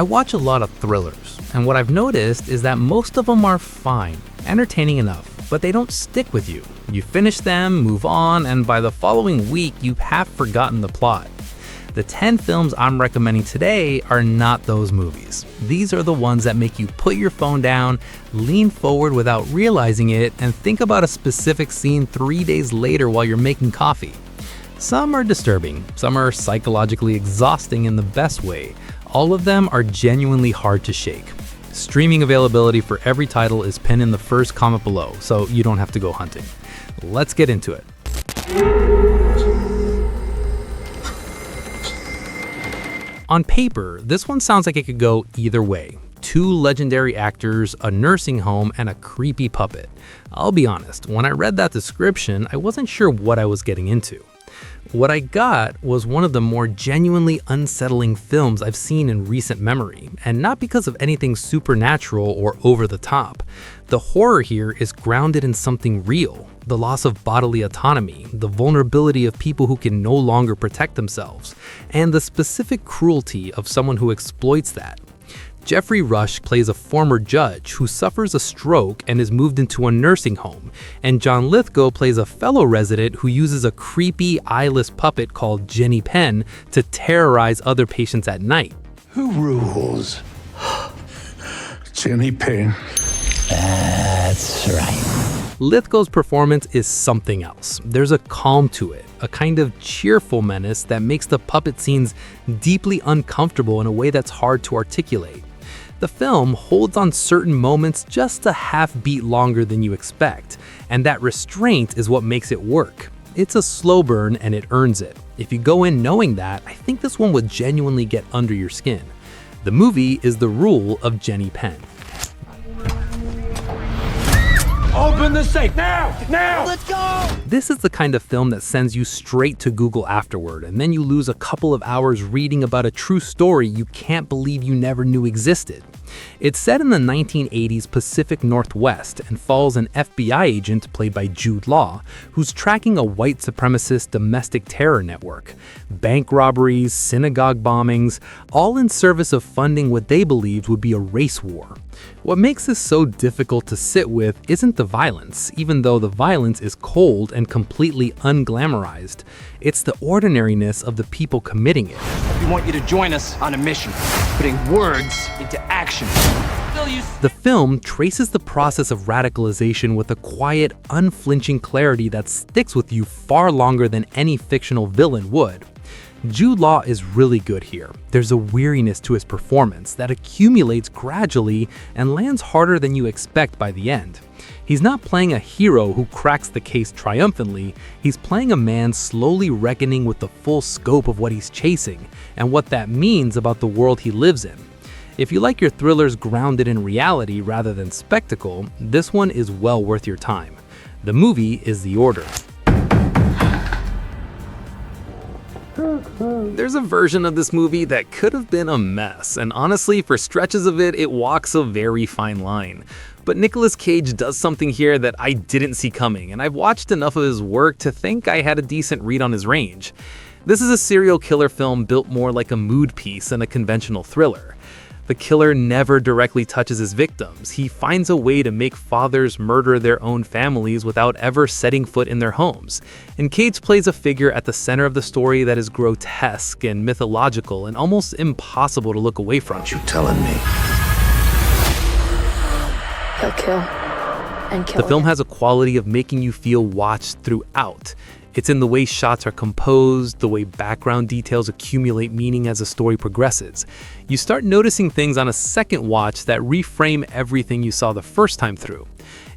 I watch a lot of thrillers, and what I've noticed is that most of them are fine, entertaining enough, but they don't stick with you. You finish them, move on, and by the following week, you've half forgotten the plot. The 10 films I'm recommending today are not those movies. These are the ones that make you put your phone down, lean forward without realizing it, and think about a specific scene 3 days later while you're making coffee. Some are disturbing, some are psychologically exhausting in the best way. All of them are genuinely hard to shake. Streaming availability for every title is pinned in the first comment below, so you don't have to go hunting. Let's get into it. On paper, this one sounds like it could go either way. 2 legendary actors, a nursing home, and a creepy puppet. I'll be honest, when I read that description, I wasn't sure what I was getting into. What I got was one of the more genuinely unsettling films I've seen in recent memory, and not because of anything supernatural or over the top. The horror here is grounded in something real, the loss of bodily autonomy, the vulnerability of people who can no longer protect themselves, and the specific cruelty of someone who exploits that. Jeffrey Rush plays a former judge who suffers a stroke and is moved into a nursing home, and John Lithgow plays a fellow resident who uses a creepy, eyeless puppet called Jenny Penn to terrorize other patients at night. Who rules? Jenny Penn. That's right. Lithgow's performance is something else. There's a calm to it, a kind of cheerful menace that makes the puppet scenes deeply uncomfortable in a way that's hard to articulate. The film holds on certain moments just a half beat longer than you expect, and that restraint is what makes it work. It's a slow burn and it earns it. If you go in knowing that, I think this one would genuinely get under your skin. The movie is The Rule of Jenny Penn. Open the safe, now! Now! Let's go! This is the kind of film that sends you straight to Google afterward, and then you lose a couple of hours reading about a true story you can't believe you never knew existed. It's set in the 1980s Pacific Northwest and follows an FBI agent played by Jude Law, who's tracking a white supremacist domestic terror network. Bank robberies, synagogue bombings, all in service of funding what they believed would be a race war. What makes this so difficult to sit with isn't the violence, even though the violence is cold and completely unglamorized. It's the ordinariness of the people committing it. We want you to join us on a mission, putting words into action. The film traces the process of radicalization with a quiet, unflinching clarity that sticks with you far longer than any fictional villain would. Jude Law is really good here. There's a weariness to his performance that accumulates gradually and lands harder than you expect by the end. He's not playing a hero who cracks the case triumphantly, he's playing a man slowly reckoning with the full scope of what he's chasing and what that means about the world he lives in. If you like your thrillers grounded in reality rather than spectacle, this one is well worth your time. The movie is The Order. There's a version of this movie that could have been a mess, and honestly, for stretches of it, it walks a very fine line. But Nicolas Cage does something here that I didn't see coming, and I've watched enough of his work to think I had a decent read on his range. This is a serial killer film built more like a mood piece than a conventional thriller. The killer never directly touches his victims. He finds a way to make fathers murder their own families without ever setting foot in their homes. And Cage plays a figure at the center of the story that is grotesque and mythological and almost impossible to look away from. What you telling me? He'll kill and kill. The film has a quality of making you feel watched throughout. It's in the way shots are composed, the way background details accumulate meaning as the story progresses. You start noticing things on a second watch that reframe everything you saw the first time through.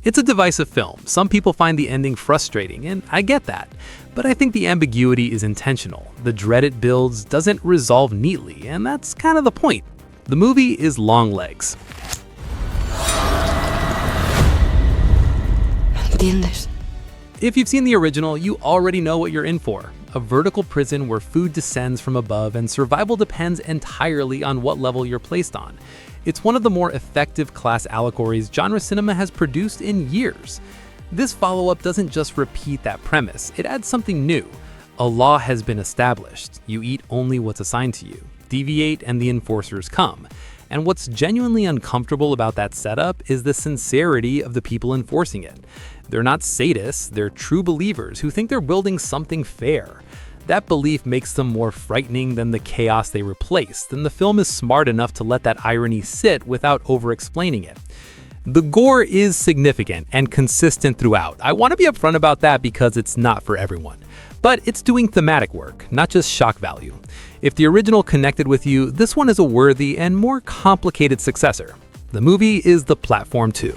It's a divisive film. Some people find the ending frustrating, and I get that. But I think the ambiguity is intentional. The dread it builds doesn't resolve neatly, and that's kind of the point. The movie is Longlegs. ¿Entiendes? If you've seen the original, you already know what you're in for. A vertical prison where food descends from above and survival depends entirely on what level you're placed on. It's one of the more effective class allegories genre cinema has produced in years. This follow-up doesn't just repeat that premise, it adds something new. A law has been established. You eat only what's assigned to you. Deviate and the enforcers come. And what's genuinely uncomfortable about that setup is the sincerity of the people enforcing it. They're not sadists, they're true believers who think they're building something fair. That belief makes them more frightening than the chaos they replaced, and the film is smart enough to let that irony sit without over-explaining it. The gore is significant and consistent throughout. I want to be upfront about that because it's not for everyone. But it's doing thematic work, not just shock value. If the original connected with you, this one is a worthy and more complicated successor. The movie is The Platform 2.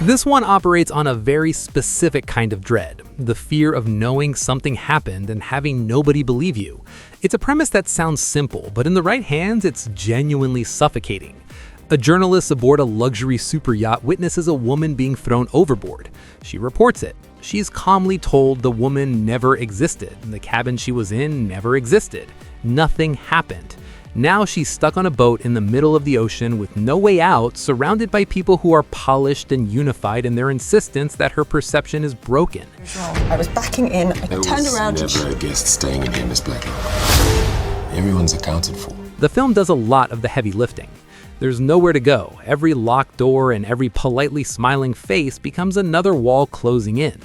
This one operates on a very specific kind of dread, the fear of knowing something happened and having nobody believe you. It's a premise that sounds simple, but in the right hands, it's genuinely suffocating. A journalist aboard a luxury super yacht witnesses a woman being thrown overboard. She reports it. She's calmly told the woman never existed, and the cabin she was in never existed. Nothing happened. Now she's stuck on a boat in the middle of the ocean with no way out, surrounded by people who are polished and unified in their insistence that her perception is broken. I was backing in, I turned around and... Never a guest staying in here, Miss Blackwell. Everyone's accounted for. The film does a lot of the heavy lifting. There's nowhere to go. Every locked door and every politely smiling face becomes another wall closing in.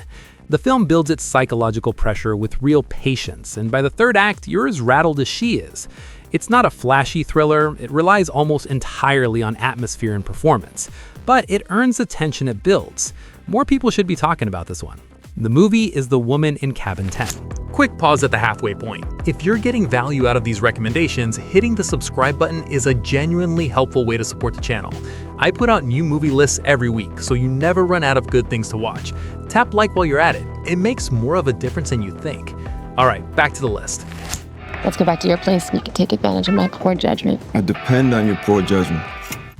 The film builds its psychological pressure with real patience, and by the third act, you're as rattled as she is. It's not a flashy thriller, it relies almost entirely on atmosphere and performance, but it earns the tension it builds. More people should be talking about this one. The movie is The Woman in Cabin 10. Quick pause at the halfway point. If you're getting value out of these recommendations, hitting the subscribe button is a genuinely helpful way to support the channel. I put out new movie lists every week, so you never run out of good things to watch. Tap like while you're at it. It makes more of a difference than you think. All right, back to the list. Let's go back to your place and you can take advantage of my poor judgment. I depend on your poor judgment.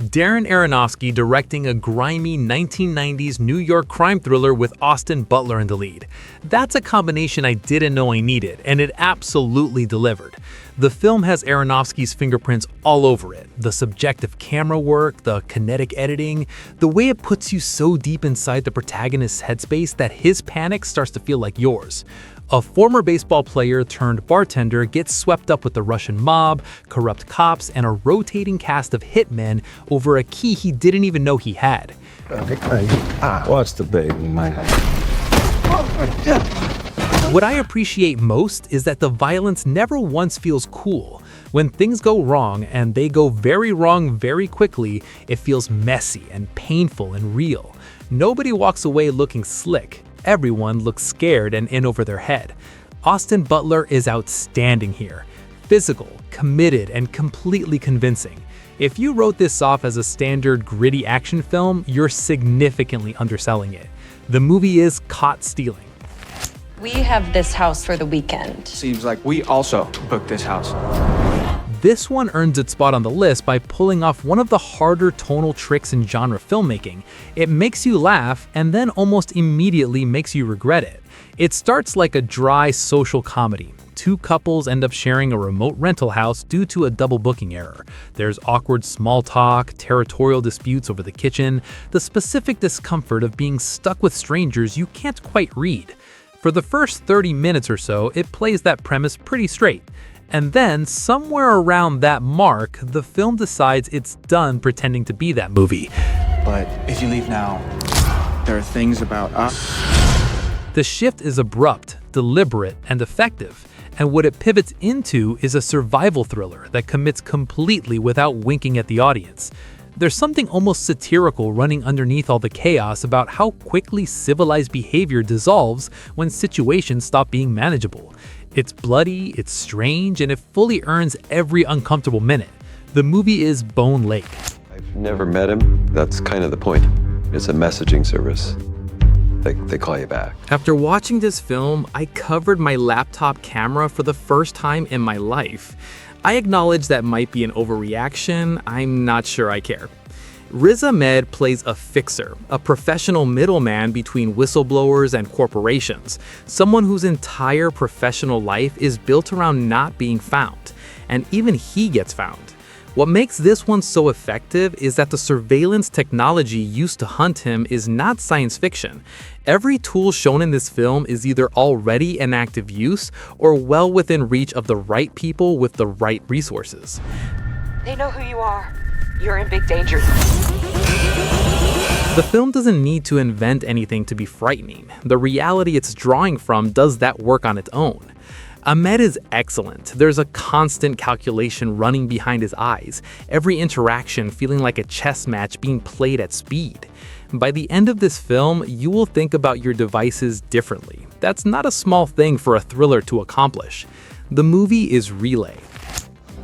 Darren Aronofsky directing a grimy 1990s New York crime thriller with Austin Butler in the lead. That's a combination I didn't know I needed, and it absolutely delivered. The film has Aronofsky's fingerprints all over it. The subjective camera work, the kinetic editing, the way it puts you so deep inside the protagonist's headspace that his panic starts to feel like yours. A former baseball player turned bartender gets swept up with the Russian mob, corrupt cops, and a rotating cast of hitmen over a key he didn't even know he had. Watch the baby, man. What I appreciate most is that the violence never once feels cool. When things go wrong, and they go very wrong very quickly, it feels messy and painful and real. Nobody walks away looking slick. Everyone looks scared and in over their head. Austin Butler is outstanding here. Physical, committed, and completely convincing. If you wrote this off as a standard gritty action film, you're significantly underselling it. The movie is caught stealing. We have this house for the weekend. Seems like we also booked this house. This one earns its spot on the list by pulling off one of the harder tonal tricks in genre filmmaking. It makes you laugh and then almost immediately makes you regret it. It starts like a dry social comedy. Two couples end up sharing a remote rental house due to a double booking error. There's awkward small talk, territorial disputes over the kitchen, the specific discomfort of being stuck with strangers you can't quite read. For the first 30 minutes or so, it plays that premise pretty straight. And then, somewhere around that mark, the film decides it's done pretending to be that movie. But if you leave now, there are things about us. The shift is abrupt, deliberate, and effective. And what it pivots into is a survival thriller that commits completely without winking at the audience. There's something almost satirical running underneath all the chaos about how quickly civilized behavior dissolves when situations stop being manageable. It's bloody, it's strange, and it fully earns every uncomfortable minute. The movie is Bone Lake. I've never met him. That's kind of the point. It's a messaging service. They call you back. After watching this film, I covered my laptop camera for the first time in my life. I acknowledge that might be an overreaction. I'm not sure I care. Riz Ahmed plays a fixer, a professional middleman between whistleblowers and corporations, someone whose entire professional life is built around not being found. And even he gets found. What makes this one so effective is that the surveillance technology used to hunt him is not science fiction. Every tool shown in this film is either already in active use or well within reach of the right people with the right resources. They know who you are. You're in big danger. The film doesn't need to invent anything to be frightening. The reality it's drawing from does that work on its own. Ahmed is excellent. There's a constant calculation running behind his eyes, every interaction feeling like a chess match being played at speed. By the end of this film, you will think about your devices differently. That's not a small thing for a thriller to accomplish. The movie is Relay.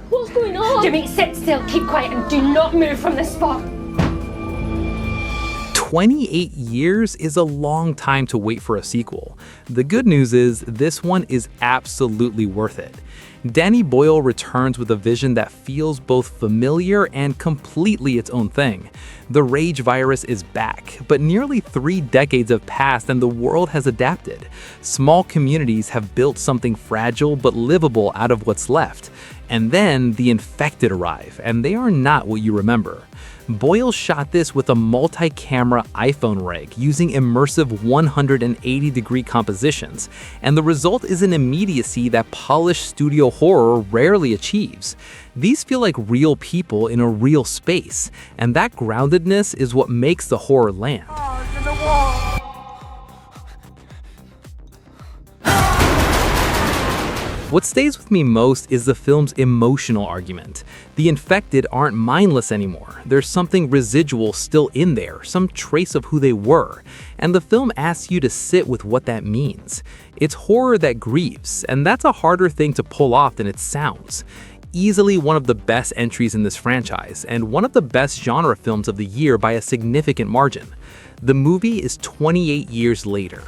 What's going on? Jimmy, sit still, keep quiet, and do not move from this spot. 28 years is a long time to wait for a sequel. The good news is this one is absolutely worth it. Danny Boyle returns with a vision that feels both familiar and completely its own thing. The rage virus is back, but nearly 3 decades have passed and the world has adapted. Small communities have built something fragile but livable out of what's left. And then the infected arrive, and they are not what you remember. Boyle shot this with a multi-camera iPhone rig using immersive 180-degree compositions, and the result is an immediacy that polished studio horror rarely achieves. These feel like real people in a real space, and that groundedness is what makes the horror land. What stays with me most is the film's emotional argument. The infected aren't mindless anymore. There's something residual still in there, some trace of who they were, and the film asks you to sit with what that means. It's horror that grieves, and that's a harder thing to pull off than it sounds. Easily one of the best entries in this franchise, and one of the best genre films of the year by a significant margin. The movie is 28 years later.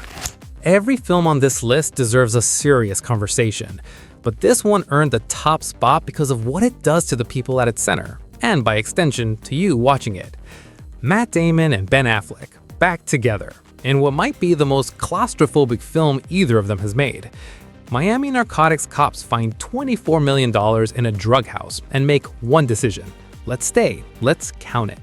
Every film on this list deserves a serious conversation, but this one earned the top spot because of what it does to the people at its center, and by extension, to you watching it. Matt Damon and Ben Affleck, back together, in what might be the most claustrophobic film either of them has made. Miami narcotics cops find $24 million in a drug house and make one decision: let's stay, let's count it.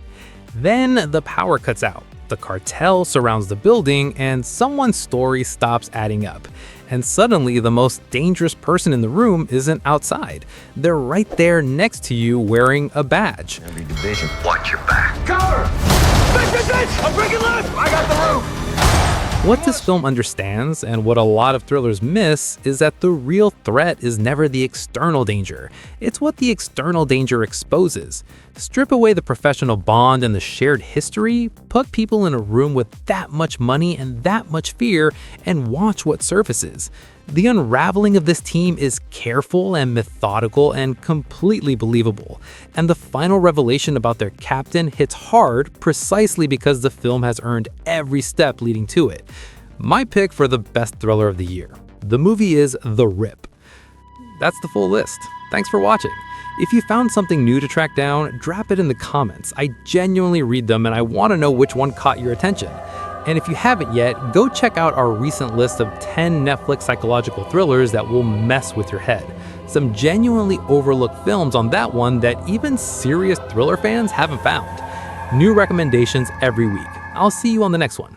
Then the power cuts out. The cartel surrounds the building, and someone's story stops adding up. And suddenly, the most dangerous person in the room isn't outside. They're right there next to you wearing a badge. Every division, watch your back. Cover! Bitch! I'm breaking left! I got the roof! What this film understands, and what a lot of thrillers miss, is that the real threat is never the external danger. It's what the external danger exposes. Strip away the professional bond and the shared history, put people in a room with that much money and that much fear, and watch what surfaces. The unraveling of this team is careful and methodical and completely believable, and the final revelation about their captain hits hard precisely because the film has earned every step leading to it. My pick for the best thriller of the year. The movie is The Rip. That's the full list. Thanks for watching. If you found something new to track down, drop it in the comments. I genuinely read them and I want to know which one caught your attention. And if you haven't yet, go check out our recent list of 10 Netflix psychological thrillers that will mess with your head. Some genuinely overlooked films on that one that even serious thriller fans haven't found. New recommendations every week. I'll see you on the next one.